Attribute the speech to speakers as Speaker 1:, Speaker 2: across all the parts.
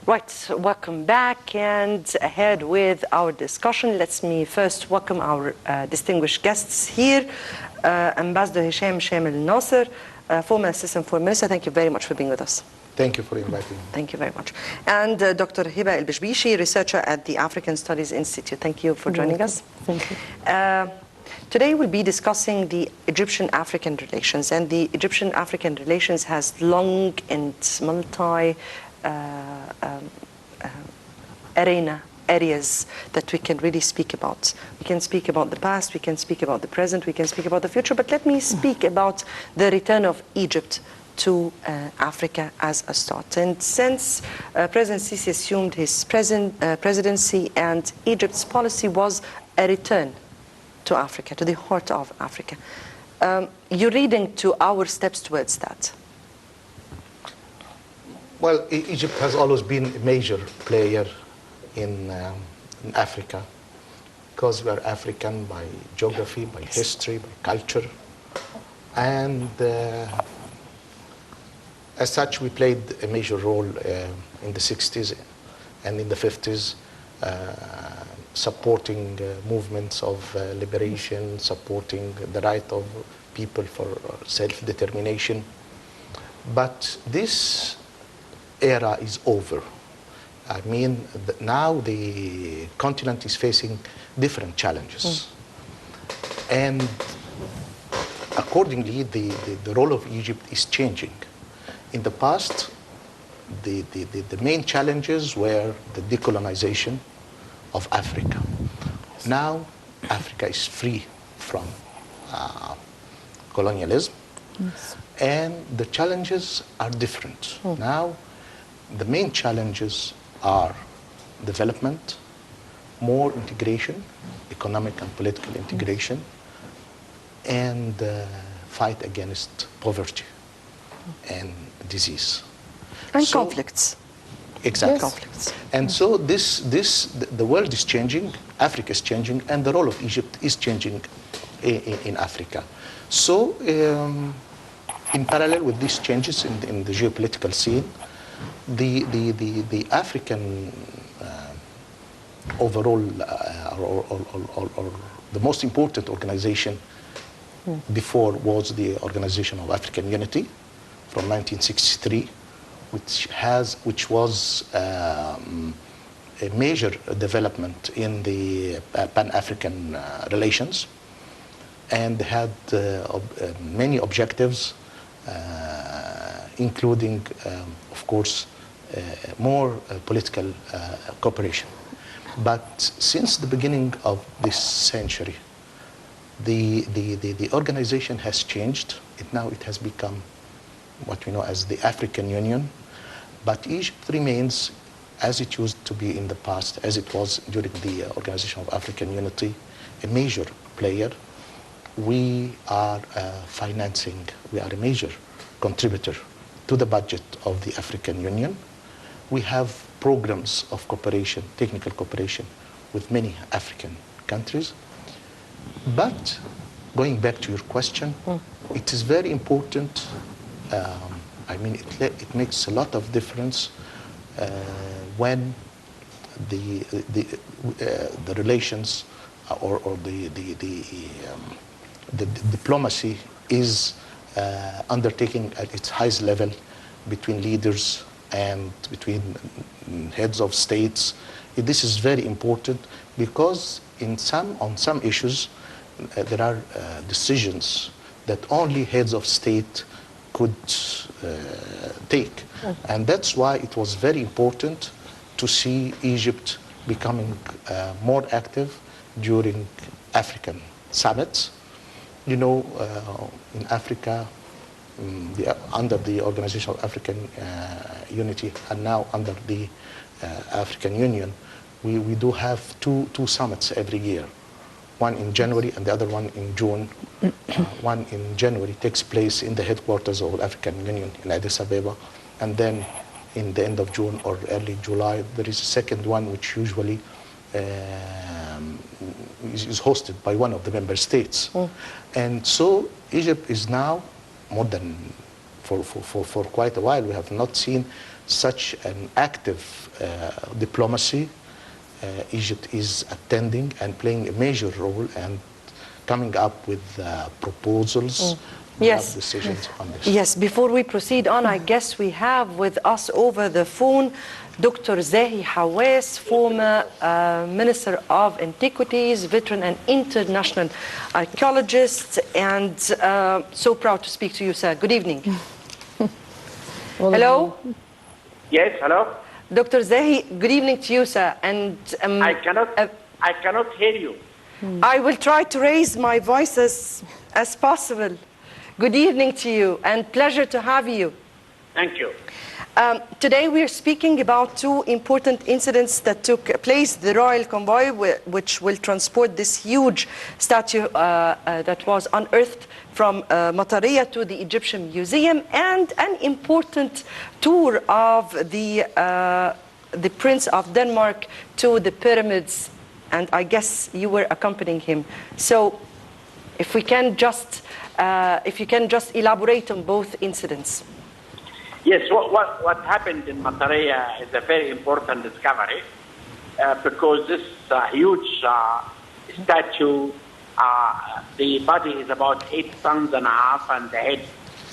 Speaker 1: Right, welcome back and ahead with our discussion. Let me first welcome our distinguished guests here. Ambassador Shamel Nasser, former Assistant Foreign Minister. Thank you very much for being with us.
Speaker 2: Thank you for inviting me.
Speaker 1: Thank you very much. And Dr. Heba Bishbishy, researcher at the African Studies Institute. Thank you for joining us.
Speaker 3: Thank you.
Speaker 1: Today we'll be discussing the Egyptian-African relations, and the Egyptian-African relations has long and areas that we can really speak about. We can speak about the past, we can speak about the present, we can speak about the future, but let me speak about the return of Egypt to Africa as a start. And since President Sisi assumed his presidency, and Egypt's policy was a return to Africa, to the heart of Africa. Your reading to our steps towards that?
Speaker 2: Well, Egypt has always been a major player in Africa, because we are African by geography, by history, by culture, and as such we played a major role in the 60s and in the 50s, supporting movements of liberation, supporting the right of people for self-determination. But this era is over. I mean, now the continent is facing different challenges. And accordingly, the role of Egypt is changing. In the past, the main challenges were the decolonization of Africa. Now, Africa is free from colonialism, and the challenges are different. Now, the main challenges are development, more integration, economic and political integration, and fight against poverty and disease.
Speaker 1: And conflicts.
Speaker 2: Exactly.
Speaker 1: Yes. Conflicts.
Speaker 2: And so the world is changing, Africa is changing, and the role of Egypt is changing in Africa. So in parallel with these changes in the geopolitical scene, the African overall or the most important organization before was the Organization of African Unity from 1963, which was a major development in the Pan-African relations, and had many objectives, including, of course, more political cooperation. But since the beginning of this century, the organization has changed. Now it has become what we know as the African Union, but Egypt remains, as it used to be in the past, as it was during the Organization of African Unity, a major player. We are financing, we are a major contributor to the budget of the African Union. We have programs of cooperation, technical cooperation, with many African countries. But going back to your question, it is very important. I mean, it makes a lot of difference when the relations or the diplomacy is undertaken at its highest level between leaders and between heads of states. This is very important because on some issues there are decisions that only heads of state could take. And that's why it was very important to see Egypt becoming more active during African summits. You know, in Africa, under the Organization of African Unity and now under the African Union, we do have two summits every year. One in January and the other one in June. One in January takes place in the headquarters of the African Union in Addis Ababa, and then in the end of June or early July there is a second one which usually is hosted by one of the member states. And so Egypt is now more than for quite a while. We have not seen such an active diplomacy. Egypt is attending and playing a major role and coming up with proposals,
Speaker 1: Yes.
Speaker 2: decisions on this.
Speaker 1: Yes, before we proceed on, I guess we have with us over the phone Dr. Zahi Hawass, former Minister of Antiquities, veteran and international archaeologist, and so proud to speak to you, sir. Good evening. Hello?
Speaker 3: Yes, hello?
Speaker 1: Dr. Zahi, good evening to you, sir. And
Speaker 3: I cannot hear you.
Speaker 1: I will try to raise my voice as possible. Good evening to you, and pleasure to have you.
Speaker 3: Thank you.
Speaker 1: Today we are speaking about two important incidents that took place. The royal convoy, which will transport this huge statue that was unearthed from Matariya to the Egyptian Museum, and an important tour of the Prince of Denmark to the pyramids, and I guess you were accompanying him. So if you can just elaborate on both incidents.
Speaker 3: Yes, what happened in Matariya is a very important discovery because this huge statue, the body is about 8.5 tons and the head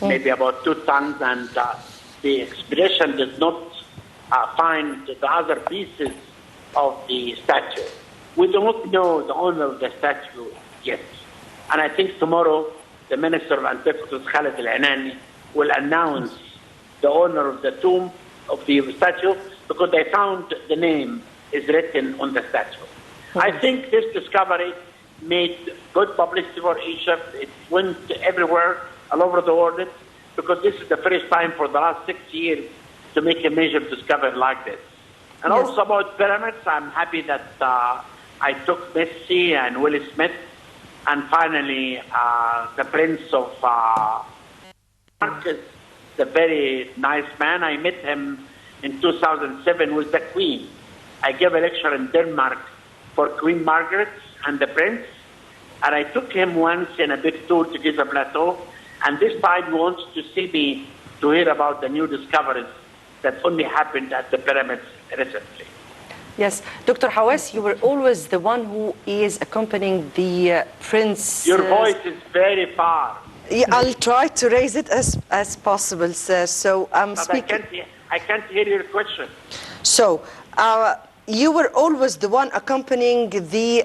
Speaker 3: maybe about 2 tons, and the expedition did not find the other pieces of the statue. We do not know the owner of the statue yet. And I think tomorrow the Minister of Antiquities, Khalid Al-Anani, will announce the owner of the tomb of the statue, because they found the name is written on the statue. I think this discovery made good publicity for Egypt. It went everywhere, all over the world, because this is the first time for the last 6 years to make a major discovery like this. And
Speaker 1: Yes.
Speaker 3: also about pyramids, I'm happy that I took Messi and Will Smith, and finally the Prince of Marcus, a very nice man. I met him in 2007 with the Queen. I gave a lecture in Denmark for Queen Margaret and the Prince, and I took him once in a big tour to Giza Plateau, and this time he wants to see me to hear about the new discoveries that only happened at the pyramids recently.
Speaker 1: Yes, Dr. Hawass, you were always the one who is accompanying the Prince.
Speaker 3: Your voice is very far.
Speaker 1: Yeah, I'll try to raise it as possible, sir. So I'm
Speaker 3: But
Speaker 1: speaking.
Speaker 3: I can't hear your question.
Speaker 1: So you were always the one accompanying the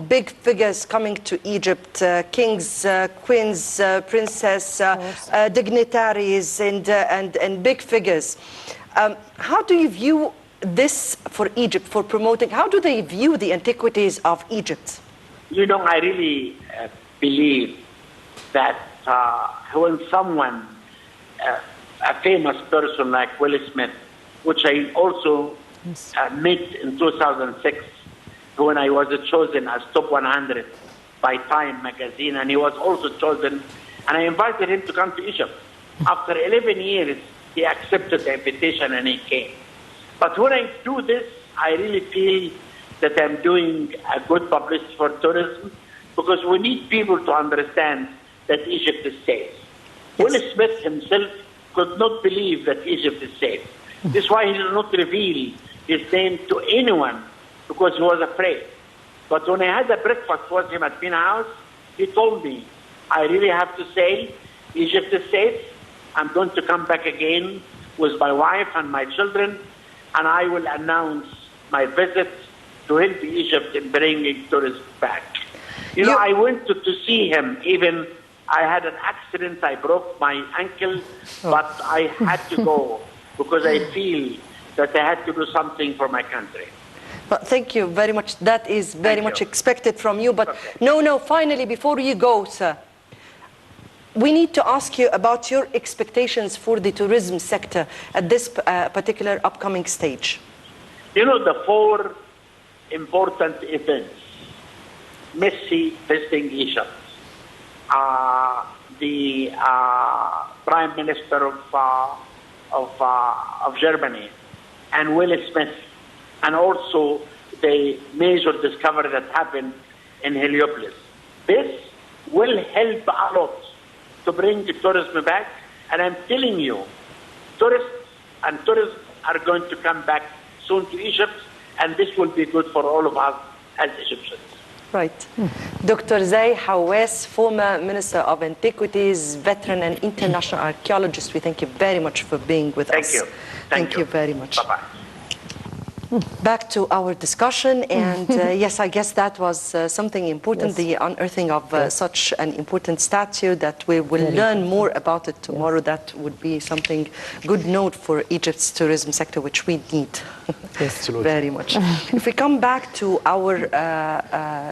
Speaker 1: big figures coming to Egypt, kings, queens, princess, dignitaries, and big figures. How do you view this for Egypt, for promoting? How do they view the antiquities of Egypt?
Speaker 3: You know, I really believe that when someone, a famous person like Will Smith, which I also met in 2006 when I was chosen as top 100 by Time magazine, and he was also chosen, and I invited him to come to Egypt. After 11 years, he accepted the invitation and he came. But when I do this, I really feel that I'm doing a good publicity for tourism, because we need people to understand that Egypt is safe. Will Smith himself could not believe that Egypt is safe. This is why he did not reveal his name to anyone, because he was afraid. But when I had a breakfast with him at Pina House, he told me, I really have to say, Egypt is safe. I'm going to come back again with my wife and my children, and I will announce my visit to help Egypt in bringing tourists back. You know, I went to see him. Even I had an accident. I broke my ankle, but I had to go because I feel that I had to do something for my country.
Speaker 1: Well, thank you very much. That is very much expected from you. But no, finally, before you go, sir, we need to ask you about your expectations for the tourism sector at this particular upcoming stage.
Speaker 3: You know, the 4 important events: Messi visiting Egypt, the Prime Minister of Germany, and Will Smith, and also the major discovery that happened in Heliopolis. This will help a lot to bring the tourism back, And I'm telling you, tourists are going to come back soon to Egypt, and this will be good for all of us as Egyptians.
Speaker 1: Right. Dr. Zay Hawass, former Minister of Antiquities, veteran and international archaeologist, we thank you very much for being with us.
Speaker 3: Thank you.
Speaker 1: Thank you very much.
Speaker 3: Bye-bye.
Speaker 1: Back to our discussion, and yes, I guess that was something important, the unearthing of such an important statue, that we will learn more about it tomorrow. That would be something good note for Egypt's tourism sector, which we need very much. If we come back to our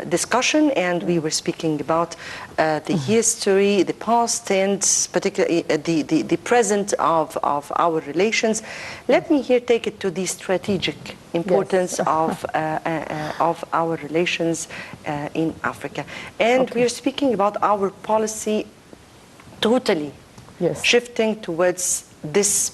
Speaker 1: discussion, and we were speaking about the history, the past, and particularly the present of our relations, let me here take it to the strategic importance of our relations in Africa. And we are speaking about our policy totally shifting towards this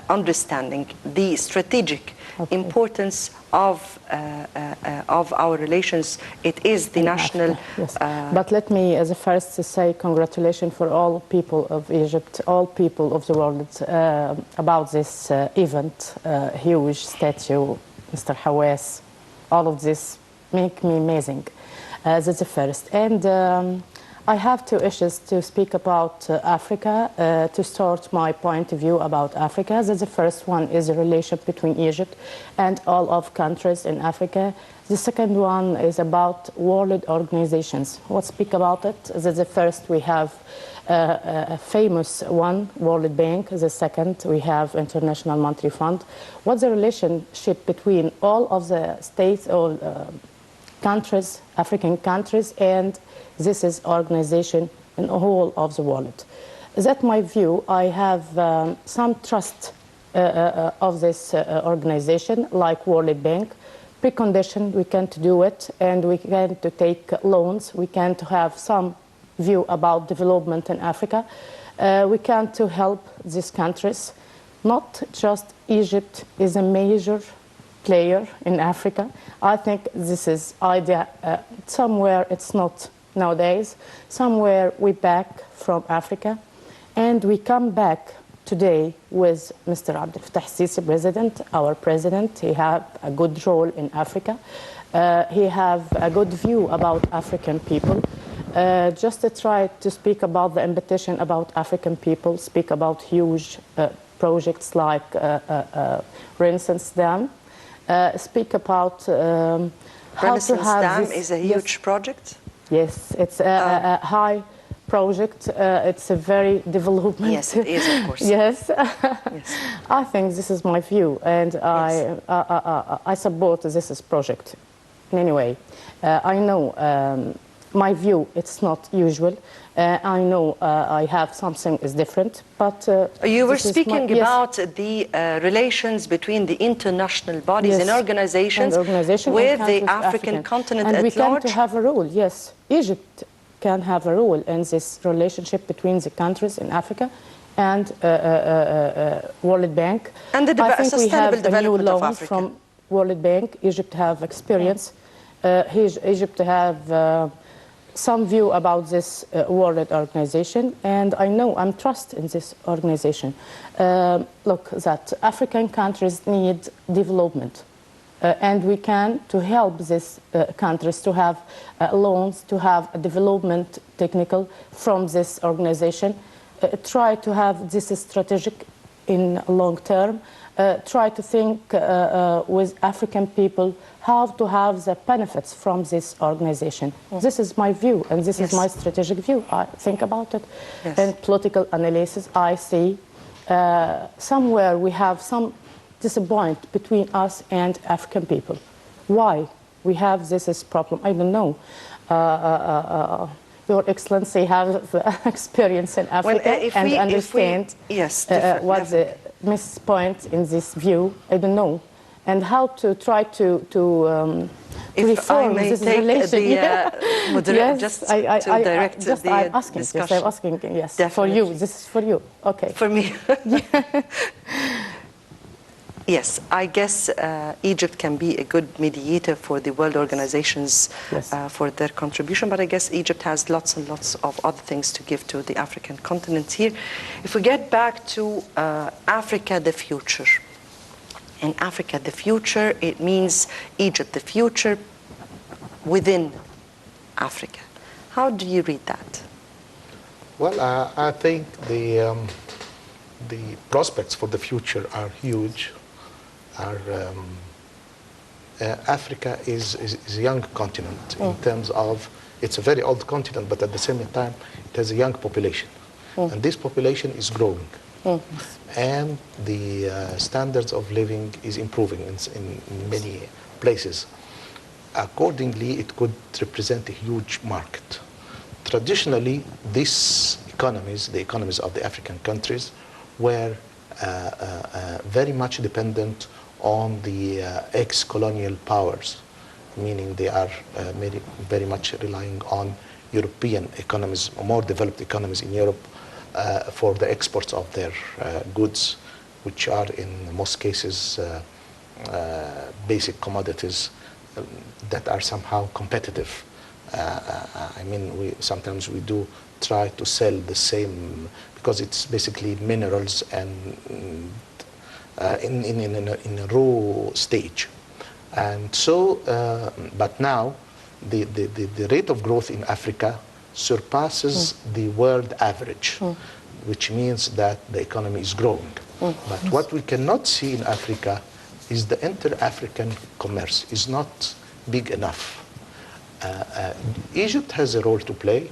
Speaker 1: understanding, the strategic importance of our relations. It is the national...
Speaker 4: But let me, as a first, to say congratulations for all people of Egypt, all people of the world, about this event, huge statue, Mr. Hawass. All of this make me amazing. That's the first. And I have two issues to speak about Africa, to start my point of view about Africa. The first one is the relation between Egypt and all of countries in Africa. The second one is about world organizations. What speak about it? The first, we have a famous one, World Bank. The second, we have International Monetary Fund. What's the relationship between all of the states or countries, African countries, and this is organization in the whole of the world? That's my view. I have some trust of this organization, like World Bank. Precondition, we can do it, and we can to take loans. We can to have some view about development in Africa. We can to help these countries. Not just Egypt is a major player in Africa. I think this is idea somewhere it's not nowadays. Somewhere we back from Africa, and we come back today with Mr. Abdel Fattah Sisi, president, our president. He have a good role in Africa. He have a good view about African people. Just to try to speak about the invitation about African people, speak about huge projects like Renaissance Dam, speak about how to have
Speaker 1: Dam
Speaker 4: this,
Speaker 1: is a huge project?
Speaker 4: Yes, it's a high project. It's a very development.
Speaker 1: Yes, it is, of course.
Speaker 4: Yes.
Speaker 1: Yes.
Speaker 4: I think this is my view, and I support this project. Anyway, I know my view, it's not usual. I know I have something is different, but...
Speaker 1: you were speaking about the relations between the international bodies and organizations with the African continent at large.
Speaker 4: And we can have a role, yes. Egypt can have a role in this relationship between the countries in Africa and World Bank.
Speaker 1: And the
Speaker 4: I think we have a new loan
Speaker 1: Africa.
Speaker 4: from World Bank. Egypt have experience. Egypt have some view about this world organization, and I know I'm trust in this organization. Look, that African countries need development, and we can to help these countries to have loans, to have a development technical from this organization. Try to have this strategic in long term. Try to think with African people how to have the benefits from this organization. This is my view, and this is my strategic view. I think about it. And political analysis, I see somewhere we have some disappointment between us and African people. Why we have this problem? I don't know. Your Excellency has experience in Africa and understand what the miss point in this view. I don't know. And how to try to reform this relation.
Speaker 1: Just to direct the discussion.
Speaker 4: I'm asking, yes, definitely. For you. This is for you. Okay.
Speaker 1: For me. Yes, I guess Egypt can be a good mediator for the world organizations for their contribution, but I guess Egypt has lots and lots of other things to give to the African continent here. If we get back to Africa, the future. In Africa, the future, it means Egypt, the future within Africa. How do you read that?
Speaker 2: Well, I think the prospects for the future are huge. Africa is a young continent in terms of, it's a very old continent, but at the same time, it has a young population. And this population is growing. And the standards of living is improving in many places. Accordingly, it could represent a huge market. Traditionally, these economies, the economies of the African countries, were very much dependent on the ex-colonial powers, meaning they are very much relying on European economies, more developed economies in Europe, for the exports of their goods, which are in most cases basic commodities that are somehow competitive. I mean, sometimes we do try to sell the same, because it's basically minerals and in a raw stage. And so, but now the rate of growth in Africa surpasses the world average, which means that the economy is growing. But what we cannot see in Africa is the inter-African commerce is not big enough. Egypt has a role to play.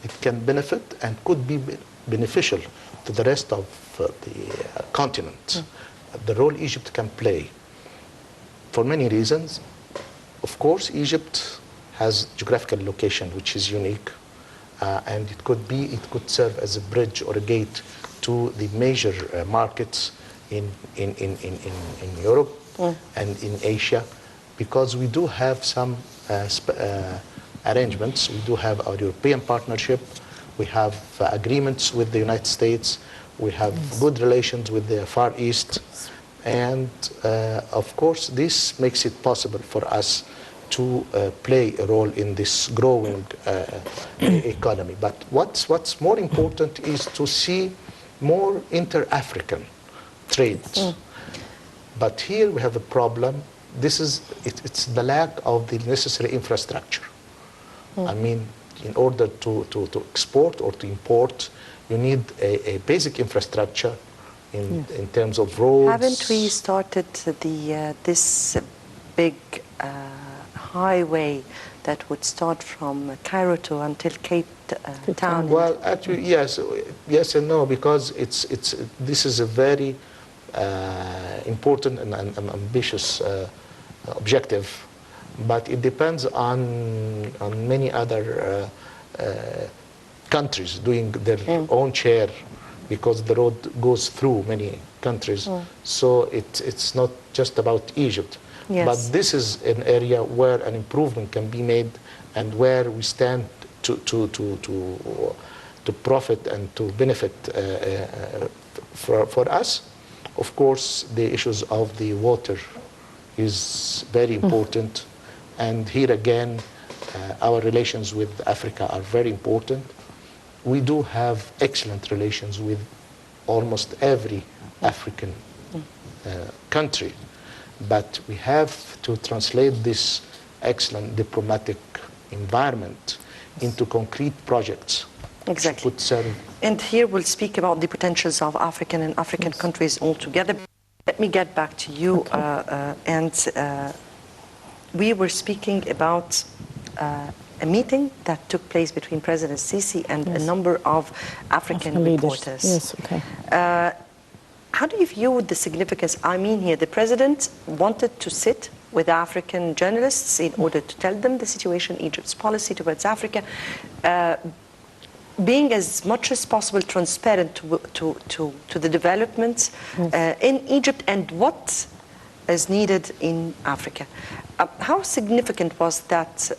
Speaker 2: It can benefit and could be beneficial to the rest of the continent. The role Egypt can play for many reasons. Of course, Egypt has geographical location which is unique, and it could serve as a bridge or a gate to the major markets in Europe and in Asia, because we do have some arrangements. We do have our European partnership. We have agreements with the United States. We have good relations with the Far East. And of course, this makes it possible for us to play a role in this growing economy. But what's more important is to see more inter-African trades. But here we have a problem. It's the lack of the necessary infrastructure. I mean, in order to export or to import, you need a basic infrastructure in terms of roads.
Speaker 1: Haven't we started this big highway that would start from Cairo to until Cape Town?
Speaker 2: Well, actually, yes and no, because this is a very important and ambitious objective, but it depends on many other countries doing their own share, because the road goes through many countries. So it's not just about Egypt.
Speaker 1: Yes.
Speaker 2: But this is an area where an improvement can be made, and where we stand to profit and to benefit for us. Of course, the issues of the water is very important. And here again, our relations with Africa are very important. We do have excellent relations with almost every African country. But we have to translate this excellent diplomatic environment into concrete projects.
Speaker 1: Exactly.
Speaker 2: Which could serve.
Speaker 1: And here we'll speak about the potentials of African countries altogether. Let me get back to you. We were speaking about a meeting that took place between President Sisi and a number of African reporters.
Speaker 4: Yes, okay.
Speaker 1: How do you view the significance? I mean here, the president wanted to sit with African journalists in order to tell them the situation, Egypt's policy towards Africa, being as much as possible transparent to the developments in Egypt and what is needed in Africa. How significant was that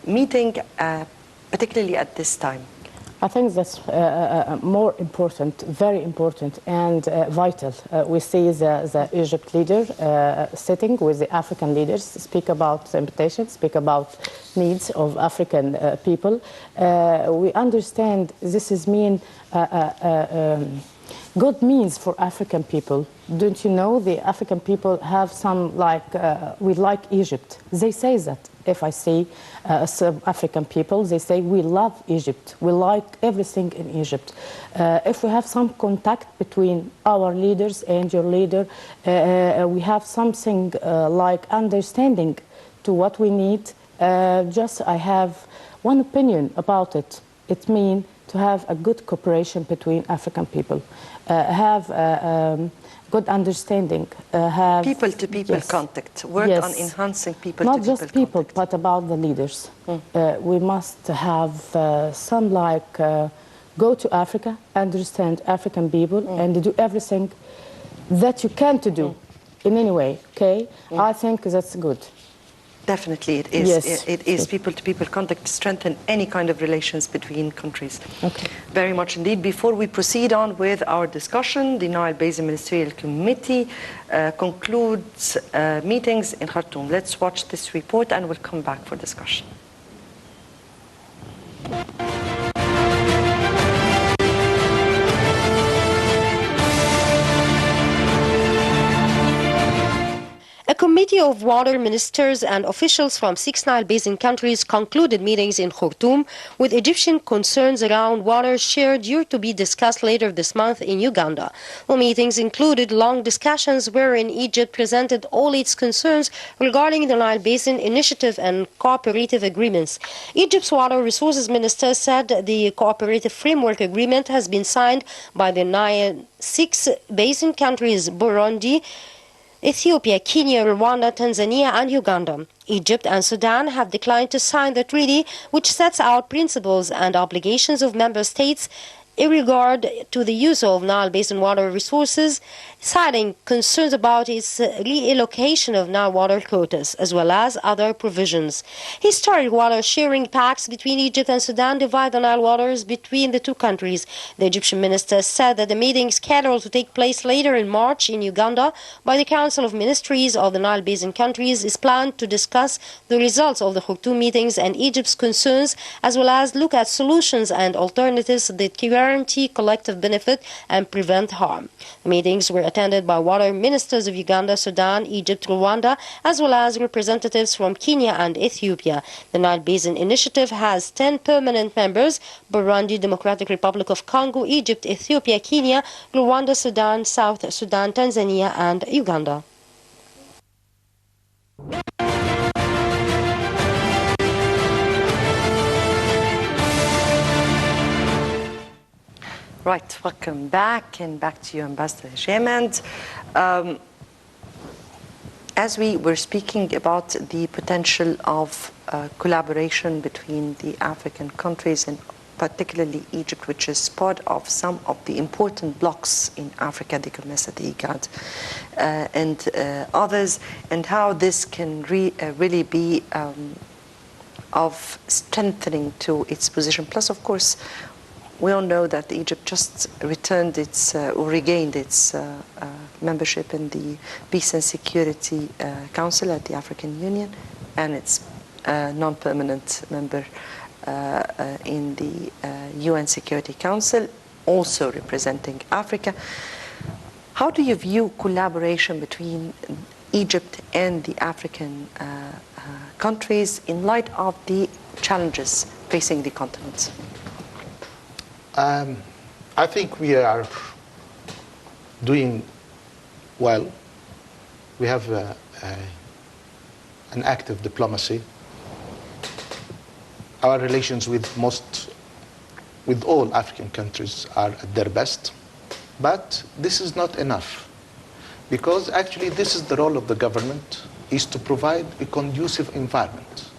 Speaker 1: meeting, particularly at this time?
Speaker 4: I think that's more important, very important and vital. We see the Egypt leader sitting with the African leaders, speak about the invitation, speak about needs of African people. We understand this is mean good means for African people. Don't you know the African people have some like, we like Egypt. They say that. If I see some African people, they say we love Egypt. We like everything in Egypt. If we have some contact between our leaders and your leader, we have something like understanding to what we need. Just I have one opinion about it. It means to have a good cooperation between African people, have good understanding, have
Speaker 1: people-to-people contact, work on enhancing people-to-people
Speaker 4: not just people,
Speaker 1: contact.
Speaker 4: but about the leaders. We must have some like go to Africa, understand African people, and do everything that you can to do in any way. Okay, I think that's good.
Speaker 1: Definitely, it is.
Speaker 4: Yes.
Speaker 1: It is people-to-people contact to strengthen any kind of relations between countries.
Speaker 4: Okay.
Speaker 1: Very much indeed. Before we proceed on with our discussion, the Nile Basin Ministerial Committee concludes meetings in Khartoum. Let's watch this report and we'll come back for discussion.
Speaker 5: A committee of water ministers and officials from 6 Nile Basin countries concluded meetings in Khartoum with Egyptian concerns around water share due to be discussed later this month in Uganda. The meetings included long discussions wherein Egypt presented all its concerns regarding the Nile Basin Initiative and cooperative agreements. Egypt's water resources minister said the cooperative framework agreement has been signed by the Nile 6 Basin countries Burundi, Ethiopia, Kenya, Rwanda, Tanzania and Uganda. Egypt and Sudan have declined to sign the treaty, which sets out principles and obligations of member states in regard to the use of Nile Basin water resources, citing concerns about its reallocation of Nile water quotas, as well as other provisions. Historic water sharing pacts between Egypt and Sudan divide the Nile waters between the two countries. The Egyptian minister said that the meeting scheduled to take place later in March in Uganda by the Council of Ministries of the Nile Basin countries is planned to discuss the results of the Khartoum meetings and Egypt's concerns, as well as look at solutions and alternatives that guarantee collective benefit and prevent harm. The meetings were attended by water ministers of Uganda, Sudan, Egypt, Rwanda, as well as representatives from Kenya and Ethiopia. The Nile Basin Initiative has 10 permanent members: Burundi, Democratic Republic of Congo, Egypt, Ethiopia, Kenya, Rwanda, Sudan, South Sudan, Tanzania, and Uganda.
Speaker 1: Right, welcome back, and back to you, Ambassador Shamel. As we were speaking about the potential of collaboration between the African countries, and particularly Egypt, which is part of some of the important blocks in Africa, the COMESA, the IGAD, and others, and how this can really be of strengthening to its position. Plus, of course, we all know that Egypt just returned its, or regained its membership in the Peace and Security Council at the African Union, and its non-permanent member in the UN Security Council, also representing Africa. How do you view collaboration between Egypt and the African countries in light of the challenges facing the continent?
Speaker 2: I think we are doing well. We have an active diplomacy. Our relations with all African countries are at their best, but this is not enough, because actually this is the role of the government, is to provide a conducive environment.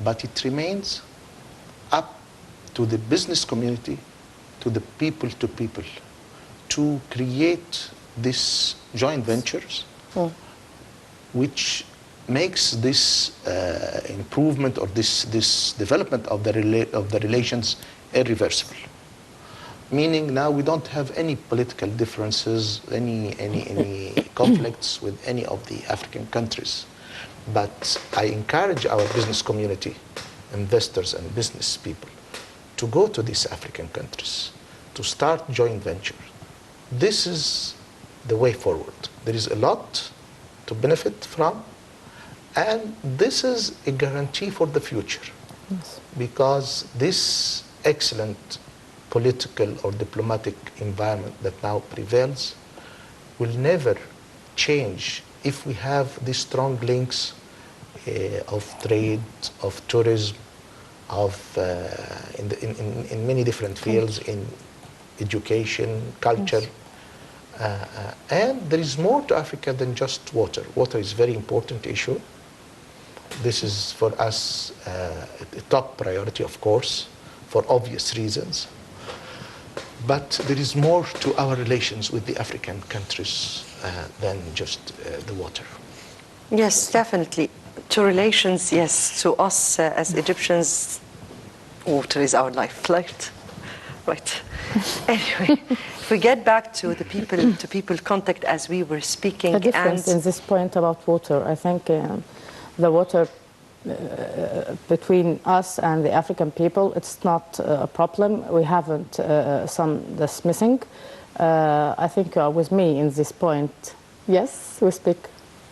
Speaker 2: But it remains up to the business community, to the people to people, to create these joint ventures, which makes this improvement or this development of the relations irreversible. meaning now we don't have any political differences, any conflicts with any of the African countries. But I encourage our business community, investors and business people, to go to these African countries, to start joint venture. This is the way forward. There is a lot to benefit from, and this is a guarantee for the future.
Speaker 4: Yes.
Speaker 2: Because this excellent political or diplomatic environment that now prevails will never change if we have these strong links of trade, of tourism, of in many different fields, in education, culture. Yes. And there is more to Africa than just water. Water is a very important issue. This is for us a top priority, of course, for obvious reasons. But there is more to our relations with the African countries than just the water.
Speaker 1: Yes, definitely. To relations, yes. To us as Egyptians, water is our life, right? Right. Anyway, if we get back to the people contact as we were speaking.
Speaker 4: The difference in this point about water, I think the water between us and the African people, it's not a problem. We haven't some that's missing. I think with me in this point, yes, we speak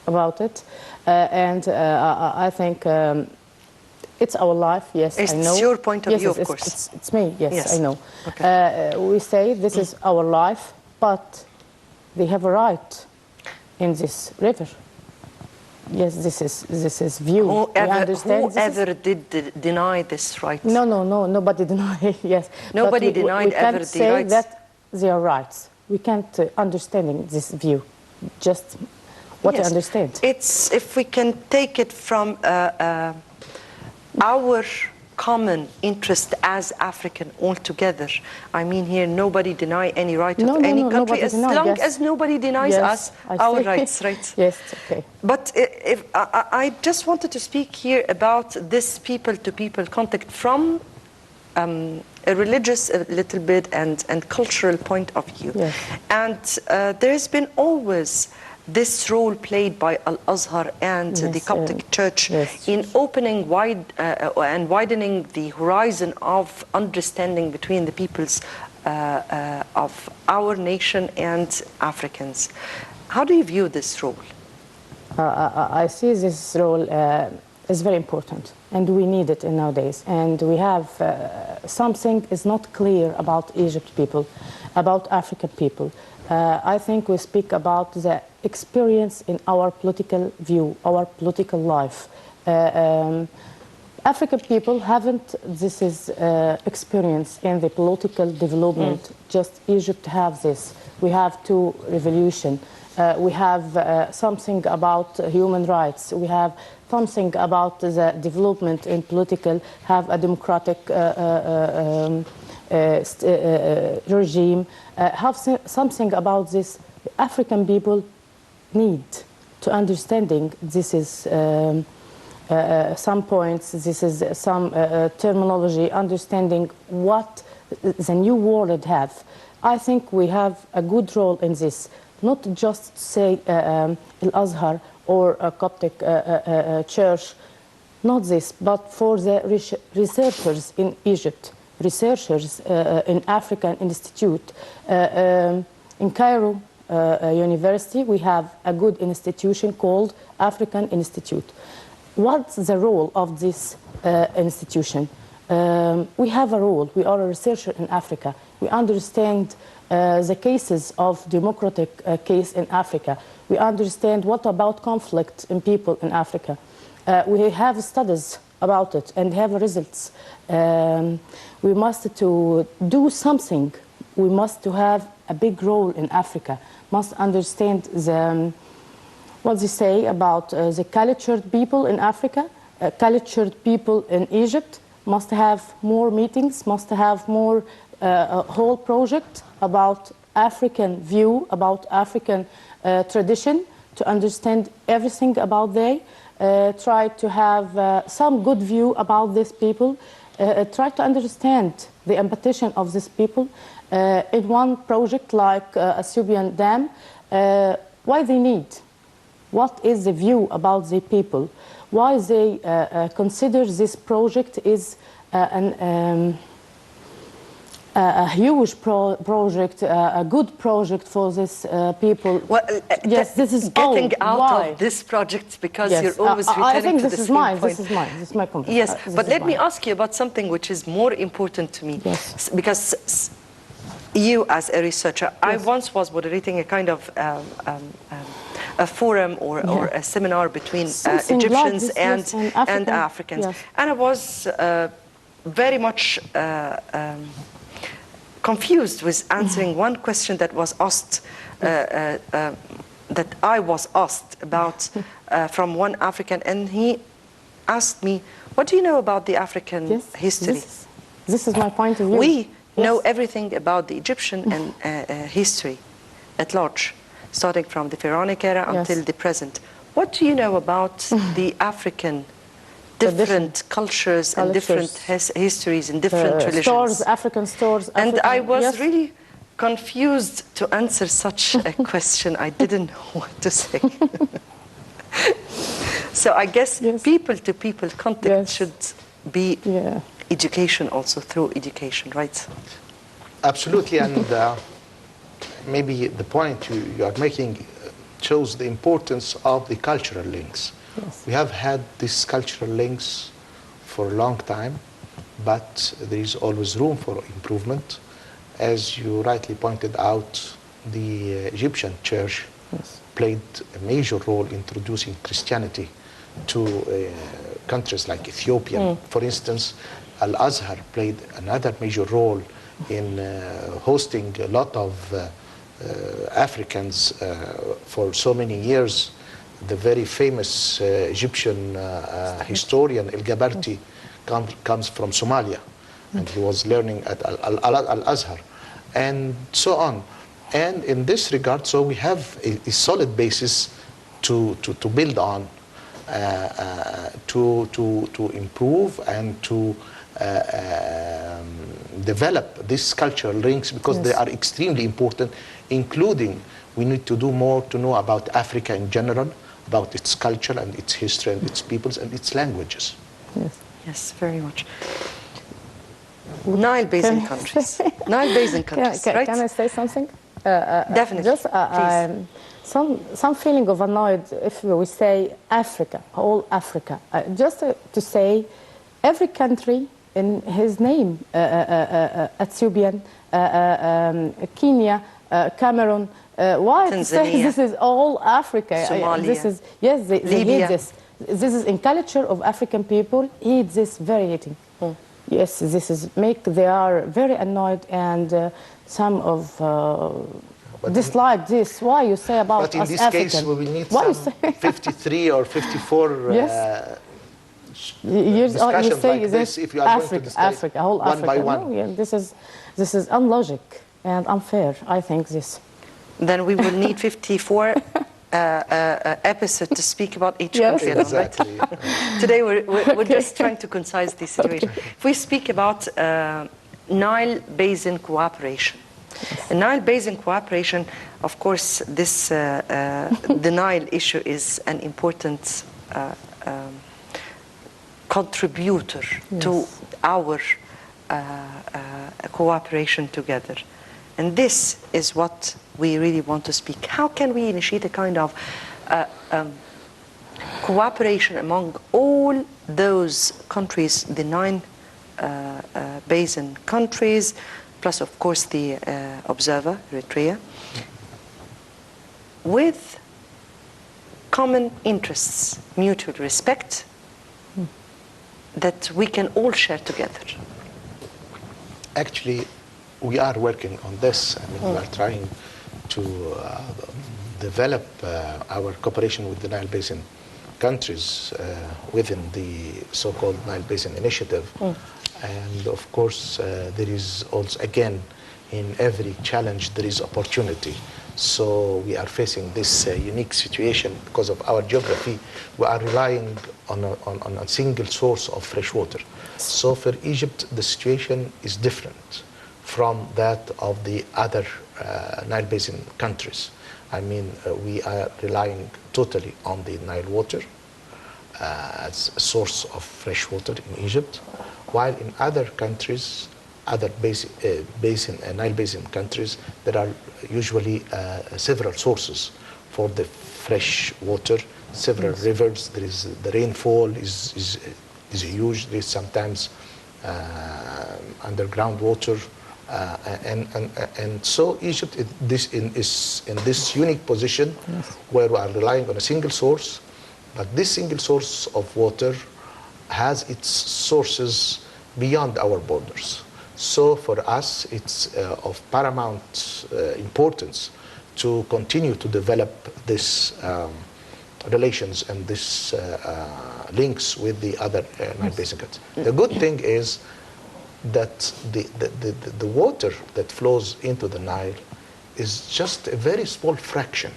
Speaker 4: about it. And I think it's our life, yes, I know.
Speaker 1: It's your point of
Speaker 4: yes,
Speaker 1: view, of course.
Speaker 4: It's me, yes,
Speaker 1: yes,
Speaker 4: I know.
Speaker 1: Okay.
Speaker 4: We say this is our life, but they have a right in this river. Yes, this is view.
Speaker 1: Whoever did deny this right?
Speaker 4: No, nobody denied. Yes,
Speaker 1: nobody denied ever the rights.
Speaker 4: We can't say that they are rights. We can't understand this view. Just what I understand.
Speaker 1: It's if we can take it from our common interest as African altogether. I mean, here nobody deny any right of any country as long as nobody denies us our rights, right?
Speaker 4: Yes, okay.
Speaker 1: But if I just wanted to speak here about this people-to-people contact from a religious a little bit and cultural point of view.
Speaker 4: Yes.
Speaker 1: And there's been always this role played by Al-Azhar and the Coptic Church in opening wide and widening the horizon of understanding between the peoples of our nation and Africans. How do you view this role?
Speaker 4: I see this role is very important, and we need it in nowadays. And we have something is not clear about Egypt people, about African people. I think we speak about the experience in our political view, our political life. African people haven't this is experience in the political development. Just Egypt have this. We have two revolutions. We have something about human rights. We have something about the development in political, have a democratic regime. Have something about this. African people need to understanding this is some points, this is some terminology, understanding what the new world have. I think we have a good role in this, not just say Al-Azhar or a Coptic church, not this, but for the researchers in Egypt, researchers in African Institute. In Cairo University, we have a good institution called African Institute. What's the role of this institution? We have a role. We are a researcher in Africa. We understand the cases of democratic case in Africa. We understand what about conflict in people in Africa. We have studies about it and have results. We must to do something. We must to have a big role in Africa. Must understand the what they say about the cultured people in Africa, cultured people in Egypt. Must have more meetings. Must have more whole project about African view, about African tradition, to understand everything about they. Try to have some good view about these people. Try to understand the ambition of these people. in one project like Ethiopian Dam. Why they need? What is the view about the people? Why they consider this project is a huge project, a good project for this people.
Speaker 1: Well,
Speaker 4: yes, this is
Speaker 1: getting out
Speaker 4: why?
Speaker 1: of this project because
Speaker 4: Yes,
Speaker 1: you're always returning
Speaker 4: I think
Speaker 1: to
Speaker 4: this
Speaker 1: the
Speaker 4: is
Speaker 1: same
Speaker 4: mine.
Speaker 1: point.
Speaker 4: This is mine. This is my comment.
Speaker 1: Yes, but let me
Speaker 4: mine.
Speaker 1: ask you about something which is more important to me.
Speaker 4: Yes.
Speaker 1: Because you, as a researcher, I once was moderating a kind of a forum or a seminar between Egyptians and Africans.
Speaker 4: Yes.
Speaker 1: And I was very much confused with answering one question that was asked, that I was asked about from one African, and he asked me, what do you know about the African history?
Speaker 4: This is my point of view.
Speaker 1: We know everything about the Egyptian and history at large, starting from the Pharaonic era until the present. What do you know about the African different cultures and different histories and different religions?
Speaker 4: Stores, African stores.
Speaker 1: And I was really confused to answer such a question. I didn't know what to say. So I guess people-to-people contact should be education also, through education, right?
Speaker 2: Absolutely, and maybe the point you are making shows the importance of the cultural links.
Speaker 4: Yes.
Speaker 2: We have had these cultural links for a long time, but there is always room for improvement. As you rightly pointed out, the Egyptian church played a major role in introducing Christianity to countries like Ethiopia. For instance, Al-Azhar played another major role in hosting a lot of Africans for so many years. The very famous Egyptian historian El-Gabarti comes from Somalia, and he was learning at Al-Azhar, and so on. And in this regard, so we have a solid basis to build on, to improve and to develop these cultural links, because they are extremely important, including we need to do more to know about Africa in general, about its culture and its history and its peoples and its languages.
Speaker 1: Yes, very much. Nile Basin countries. Nile Basin countries, right?
Speaker 4: Can I say something?
Speaker 1: Definitely,
Speaker 4: just some feeling of annoyed if we say Africa, whole Africa. Just to say every country in his name, Ethiopian, Kenya, Cameroon. Why to say this is all Africa?
Speaker 1: Somalia.
Speaker 4: This is they need this. This is in culture of African people. Eat this very eating. Yes, this is they are very annoyed, and some of dislike this. Why you say about
Speaker 2: but in
Speaker 4: us
Speaker 2: this
Speaker 4: African?
Speaker 2: case, we will need some 53 or 54
Speaker 4: you
Speaker 2: discussions
Speaker 4: say
Speaker 2: like this if you are
Speaker 4: Africa,
Speaker 2: going to discuss
Speaker 4: Africa, whole
Speaker 2: one
Speaker 4: Africa.
Speaker 2: by one.
Speaker 4: No, this is unlogic and unfair. I think this.
Speaker 1: Then we will need 54 episodes to speak about each country.
Speaker 2: Exactly.
Speaker 1: Today we're just trying to concise the situation. If we speak about Nile Basin cooperation. The Nile Basin cooperation, of course, this the Nile issue is an important contributor to our cooperation together. And this is what we really want to speak. How can we initiate a kind of cooperation among all those countries, the 9 basin countries, plus of course the observer, Eritrea, with common interests, mutual respect, that we can all share together?
Speaker 2: Actually, we are working on this. I mean, we are trying to develop our cooperation with the Nile Basin countries within the so-called Nile Basin Initiative. And of course, there is also, again, in every challenge, there is opportunity. So we are facing this unique situation because of our geography. We are relying on a single source of fresh water. So for Egypt, the situation is different. from that of the other Nile Basin countries. I mean, we are relying totally on the Nile water as a source of fresh water in Egypt, while in other countries, other Nile Basin countries, there are usually several sources for the fresh water, several rivers. There is the rainfall is huge. There is sometimes underground water, and so Egypt is in this unique position where we are relying on a single source, but this single source of water has its sources beyond our borders. So for us, it's of paramount importance to continue to develop this relations and this links with the other Nile Basin countries. The good thing is that the water that flows into the Nile is just a very small fraction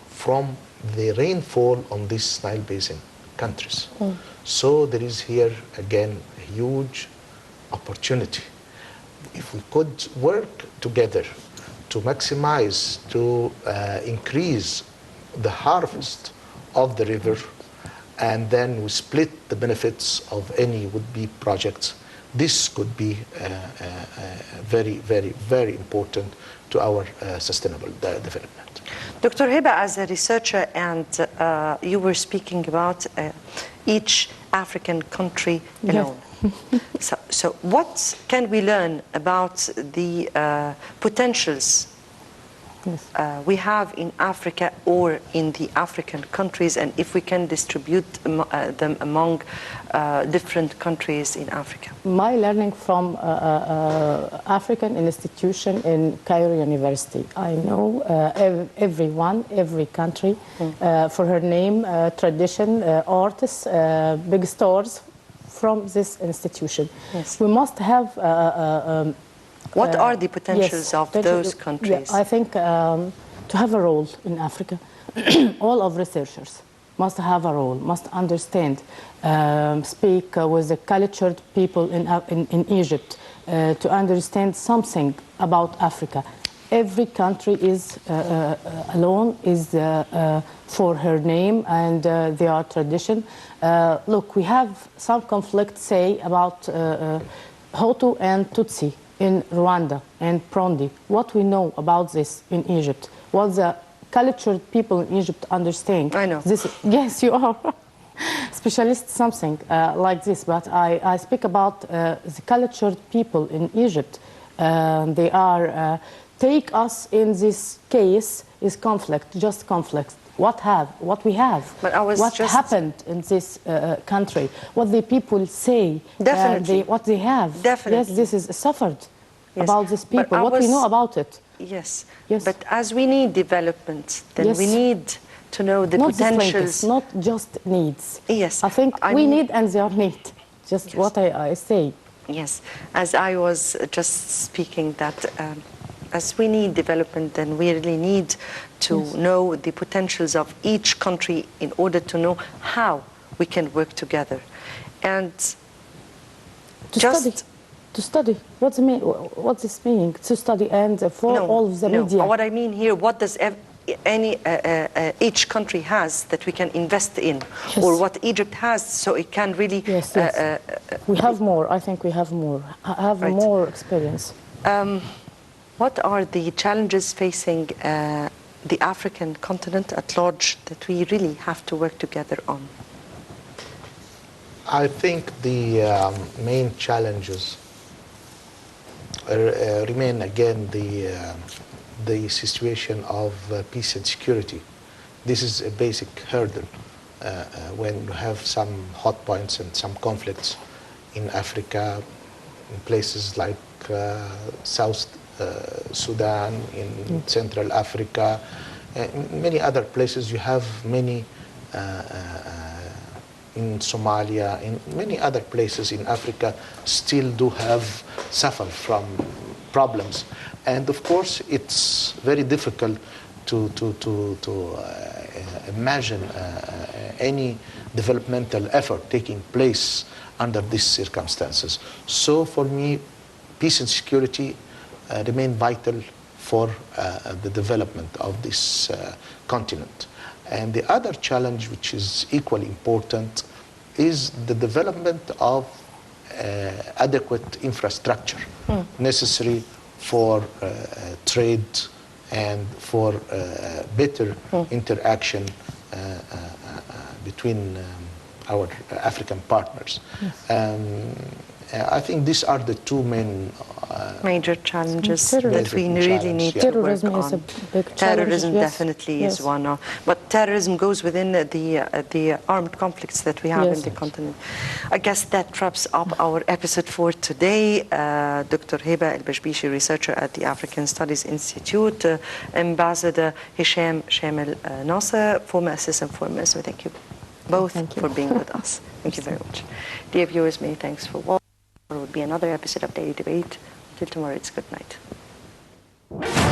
Speaker 2: from the rainfall on these Nile Basin countries. So there is here again a huge opportunity. If we could work together to maximize, to increase the harvest of the river, and then we split the benefits of any would-be projects, this could be very, very, very important to our sustainable development.
Speaker 1: Dr. Heba, as a researcher, and you were speaking about each African country alone. So what can we learn about the potentials we have in Africa or in the African countries, and if we can distribute them among different countries in Africa?
Speaker 4: My learning from African institution in Cairo University. I know everyone, every country, for her name, tradition, artists, big stores from this institution.
Speaker 1: Yes.
Speaker 4: We must have
Speaker 1: what are the potentials of those countries?
Speaker 4: Yeah, I think to have a role in Africa, all of researchers must have a role, must understand, speak with the cultured people in Egypt to understand something about Africa. Every country is alone, is for her name and their tradition. Look, we have some conflict, say, about Hutu and Tutsi in Rwanda and Burundi. What we know about this in Egypt, what the cultured people in Egypt understand.
Speaker 1: I know.
Speaker 4: This, yes, you are specialist something like this, but I speak about the cultured people in Egypt. They are take us in this case is conflict, just conflict. What we have, what happened in this country, what the people say,
Speaker 1: definitely,
Speaker 4: what they have.
Speaker 1: Definitely.
Speaker 4: Yes, this is suffered about these people. What we know about it.
Speaker 1: Yes. But as we need development, then we need to know the
Speaker 4: not
Speaker 1: potentials.
Speaker 4: Not just needs.
Speaker 1: Yes.
Speaker 4: I think we need and they are need. Just what I say.
Speaker 1: Yes. As I was just speaking that as we need development, then we really need to know the potentials of each country in order to know how we can work together. And
Speaker 4: to study. What's this meaning? To study and for all of the media.
Speaker 1: What I mean here, what does each country has that we can invest in, or what Egypt has, so it can really.
Speaker 4: Yes. We have more. I think we have more. Have more experience.
Speaker 1: What are the challenges facing the African continent at large that we really have to work together on?
Speaker 2: I think the main challenges remain again the situation of peace and security. This is a basic hurdle when you have some hot points and some conflicts in Africa, in places like South Sudan, in Central Africa, in many other places. You have many in Somalia, in many other places in Africa still do have suffer from problems. And of course, it's very difficult to imagine any developmental effort taking place under these circumstances. So for me, peace and security remain vital for the development of this continent. And the other challenge, which is equally important, is the development of adequate infrastructure necessary for trade and for better interaction between our African partners. I think these are the two main
Speaker 1: major challenges
Speaker 4: Terrorism.
Speaker 1: that we really need to work
Speaker 4: Terrorism is a
Speaker 1: on.
Speaker 4: big challenge.
Speaker 1: Terrorism
Speaker 4: Yes.
Speaker 1: definitely
Speaker 4: Yes.
Speaker 1: is one. But terrorism goes within the armed conflicts that we have
Speaker 4: Yes.
Speaker 1: in the continent. I guess that wraps up our episode for today. Dr. Heba Bishbishy, researcher at the African Studies Institute, Ambassador Shamel Nasser, former assistant foreign minister. Thank you both for being with us. Thank you very much. Dear viewers, many thanks for watching. There will be another episode of Daily Debate. Till tomorrow, it's good night.